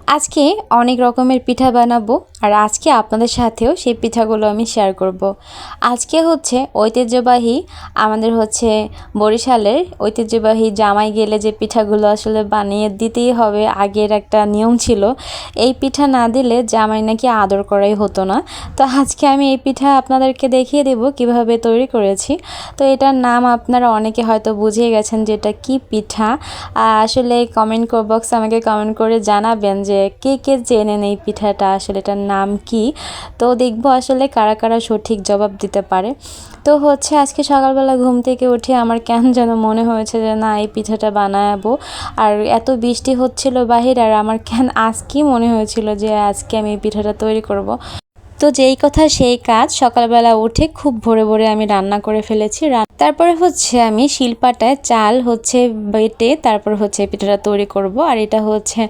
আজকে অনেক রকমের পিঠা বানাবো আর আজকে আপনাদের সাথেও সেই পিঠাগুলো আমি শেয়ার করব। আজকে হচ্ছে ঐতিহ্যবাহী আমাদের হচ্ছে বরিশালের ঐতিহ্যবাহী জামাই গেলে যে পিঠাগুলো আসলে বানিয়ে দিতেই হবে, আগের একটা নিয়ম ছিল। এই পিঠা না দিলে জামাই নাকি আদর করাই হতো না। তো আজকে আমি এই পিঠা আপনাদেরকে দেখিয়ে দেব কিভাবে তৈরি করেছি। তো এটার নাম আপনারা অনেকে হয়তো বুঝিয়ে গেছেন যে এটা কী পিঠা। আসলে কমেন্ট বক্সে আমাকে কমেন্ট করে জানাবেন যে কে কে চেনেন এই পিঠাটা, আসলে এটার নাম কি। তো দেখবো আসলে কারা কারা সঠিক জবাব দিতে পারে। তো হচ্ছে আজকে সকালবেলা ঘুম থেকে উঠে আমার কেন যেন মনে হয়েছে যে না এই পিঠাটা বানাবো। আর এত বৃষ্টি হচ্ছিল বাহির, আর আমার কেন আজকেই মনে হয়েছিল যে আজকে আমি এই পিঠাটা তৈরি করব। তো যেই কথা সেই কাজ, সকালবেলা উঠে খুব ভোরে ভোরে আমি রান্না করে ফেলেছি। তারপরে হচ্ছে আমি শিলপাটায় চাল হচ্ছে বেটে তারপর হচ্ছে পিঠাটা তৈরি করব। আর এটা হচ্ছে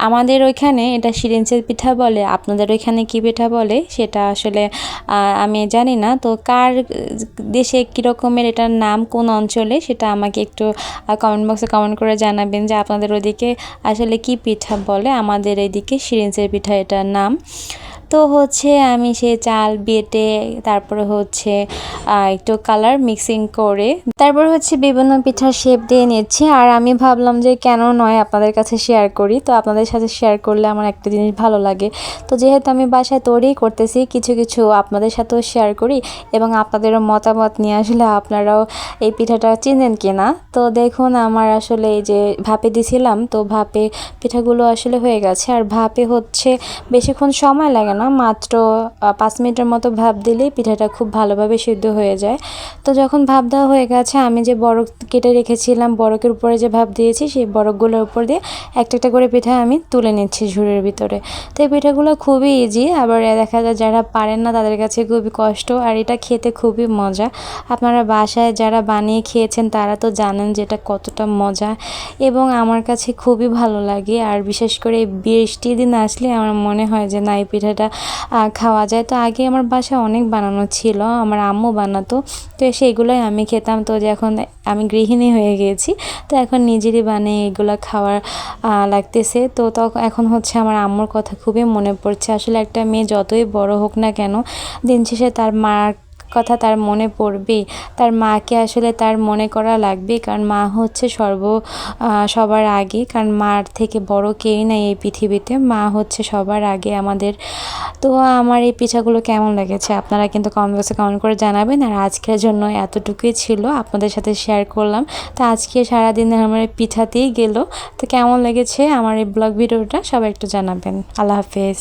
আমাদের ওইখানে এটা শিরিঞ্চের পিঠা বলে, আপনাদের ওইখানে কী পিঠা বলে সেটা আসলে আমি জানি না। তো কার দেশে কী রকমের এটার নাম, কোন অঞ্চলে, সেটা আমাকে একটু কমেন্ট বক্সে কমেন্ট করে জানাবেন যে আপনাদের ওইদিকে আসলে কী পিঠা বলে। আমাদের এইদিকে শিরিঞ্চের পিঠা এটার নাম। তো হচ্ছে আমি সেই চাল বেটে তারপরে হচ্ছে একটু কালার মিক্সিং করে তারপর হচ্ছে বিভিন্ন পিঠার শেপ দিয়ে নিচ্ছি। আর আমি ভাবলাম যে কেন নয় আপনাদের কাছে শেয়ার করি। তো আপনাদের সাথে শেয়ার করলে আমার একটা জিনিস ভালো লাগে। তো যেহেতু আমি বাসায় তৈরি করতেছি, কিছু কিছু আপনাদের সাথেও শেয়ার করি এবং আপনাদেরও মতামত নিয়ে আসলে আপনারাও এই পিঠাটা চিনেন কিনা। তো দেখুন আমার আসলে এই যে ভাপে দিছিলাম, তো ভাপে পিঠাগুলো আসলে হয়ে গেছে। আর ভাপে হচ্ছে বেশিক্ষণ সময় লাগে না, মাত্র 5 মিনিটের মতো ভাপ দিলেই পিঠাটা খুব ভালোভাবে সিদ্ধ হয়ে যায়। তো যখন ভাপ দেওয়া হয়ে গেছে, আমি যে বরক কেটে রেখেছিলাম, বরকের উপরে যে ভাপ দিয়েছি সেই বরকগুলোর উপর দিয়ে একটা একটা করে পিঠা আমি তুলে নিচ্ছি ঝুড়ির ভিতরে। তো এই পিঠাগুলো খুবই ইজি, আবার দেখা যায় যারা পারেন না তাদের কাছে খুবই কষ্ট। আর এটা খেতে খুবই মজা। আপনারা বাসায় যারা বানিয়ে খেয়েছেন তারা তো জানেন যে এটা কতটা মজা এবং আমার কাছে খুবই ভালো লাগে। আর বিশেষ করে এই বৃষ্টির দিন আসলে আমার মনে হয় যে না এই পিঠাটা খাওয়া যায়। তো আগে আমার বাসায় অনেক বানানো ছিল, আমার আম্মু বানাতো, তো সেইগুলোই আমি খেতাম। তো যখন আমি গৃহিণী হয়ে গিয়েছি, তো এখন নিজেরই বানিয়ে এগুলো খাওয়ার লাগতেছে। তো তখন এখন হচ্ছে আমার আম্মুর কথা খুবই মনে পড়ছে। আসলে একটা মেয়ে যতই বড় হোক না কেন, দিন শেষে তার মার কথা তার মনে পড়বেই। তার মাকে আসলে তার মনে করা লাগবে, কারণ মা হচ্ছে সবার আগে, কারণ মার থেকে বড় কেউই নাই এই পৃথিবীতে। মা হচ্ছে সবার আগে আমাদের। তো আমার এই পিঠাগুলো কেমন লেগেছে আপনারা কিন্তু কমেন্ট বক্সে কমেন্ট করে জানাবেন। আর আজকের জন্য এতটুকুই ছিল, আপনাদের সাথে শেয়ার করলাম। তো আজকে সারাদিন আমার এই পিঠাতেই গেল। তো কেমন লেগেছে আমার এই ব্লগ ভিডিওটা সবাই একটু জানাবেন। আল্লাহ হাফেজ।